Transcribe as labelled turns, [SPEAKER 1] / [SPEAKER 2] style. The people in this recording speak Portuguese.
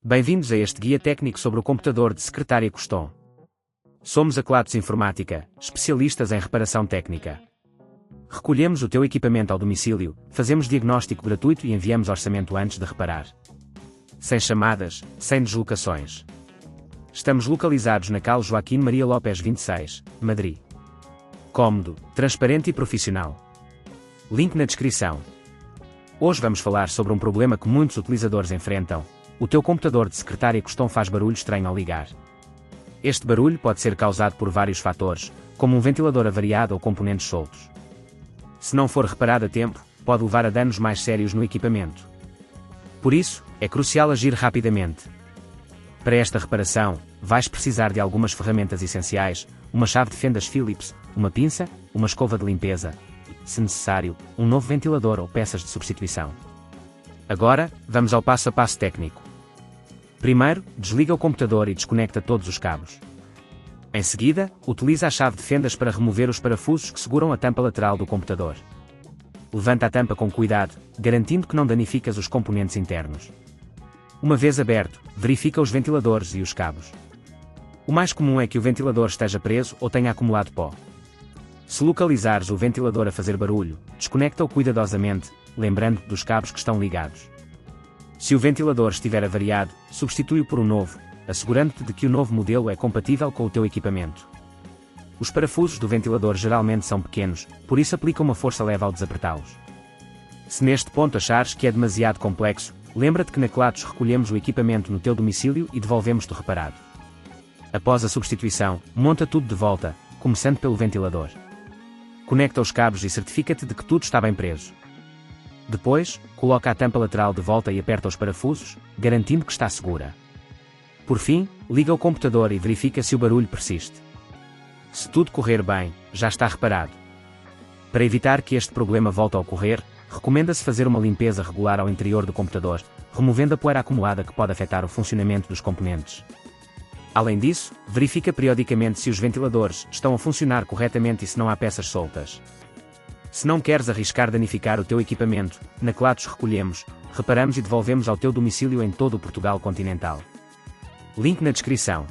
[SPEAKER 1] Bem-vindos a este guia técnico sobre o computador de secretária custom. Somos a Kelatos Informática, especialistas em reparação técnica. Recolhemos o teu equipamento ao domicílio, fazemos diagnóstico gratuito e enviamos orçamento antes de reparar. Sem chamadas, sem deslocações. Estamos localizados na Calle Joaquim Maria Lopes 26, Madrid. Cómodo, transparente e profissional. Link na descrição. Hoje vamos falar sobre um problema que muitos utilizadores enfrentam. O teu computador de secretária custom faz barulho estranho ao ligar. Este barulho pode ser causado por vários fatores, como um ventilador avariado ou componentes soltos. Se não for reparado a tempo, pode levar a danos mais sérios no equipamento. Por isso, é crucial agir rapidamente. Para esta reparação, vais precisar de algumas ferramentas essenciais, uma chave de fendas Phillips, uma pinça, uma escova de limpeza e, se necessário, um novo ventilador ou peças de substituição. Agora, vamos ao passo a passo técnico. Primeiro, desliga o computador e desconecta todos os cabos. Em seguida, utiliza a chave de fendas para remover os parafusos que seguram a tampa lateral do computador. Levanta a tampa com cuidado, garantindo que não danificas os componentes internos. Uma vez aberto, verifica os ventiladores e os cabos. O mais comum é que o ventilador esteja preso ou tenha acumulado pó. Se localizares o ventilador a fazer barulho, desconecta-o cuidadosamente, lembrando dos cabos que estão ligados. Se o ventilador estiver avariado, substitui-o por um novo, assegurando-te de que o novo modelo é compatível com o teu equipamento. Os parafusos do ventilador geralmente são pequenos, por isso aplica uma força leve ao desapertá-los. Se neste ponto achares que é demasiado complexo, lembra-te que na Kelatos recolhemos o equipamento no teu domicílio e devolvemos-te reparado. Após a substituição, monta tudo de volta, começando pelo ventilador. Conecta os cabos e certifica-te de que tudo está bem preso. Depois, coloca a tampa lateral de volta e aperta os parafusos, garantindo que está segura. Por fim, liga o computador e verifica se o barulho persiste. Se tudo correr bem, já está reparado. Para evitar que este problema volte a ocorrer, recomenda-se fazer uma limpeza regular ao interior do computador, removendo a poeira acumulada que pode afetar o funcionamento dos componentes. Além disso, verifica periodicamente se os ventiladores estão a funcionar corretamente e se não há peças soltas. Se não queres arriscar danificar o teu equipamento, na Kelatos recolhemos, reparamos e devolvemos ao teu domicílio em todo o Portugal continental. Link na descrição.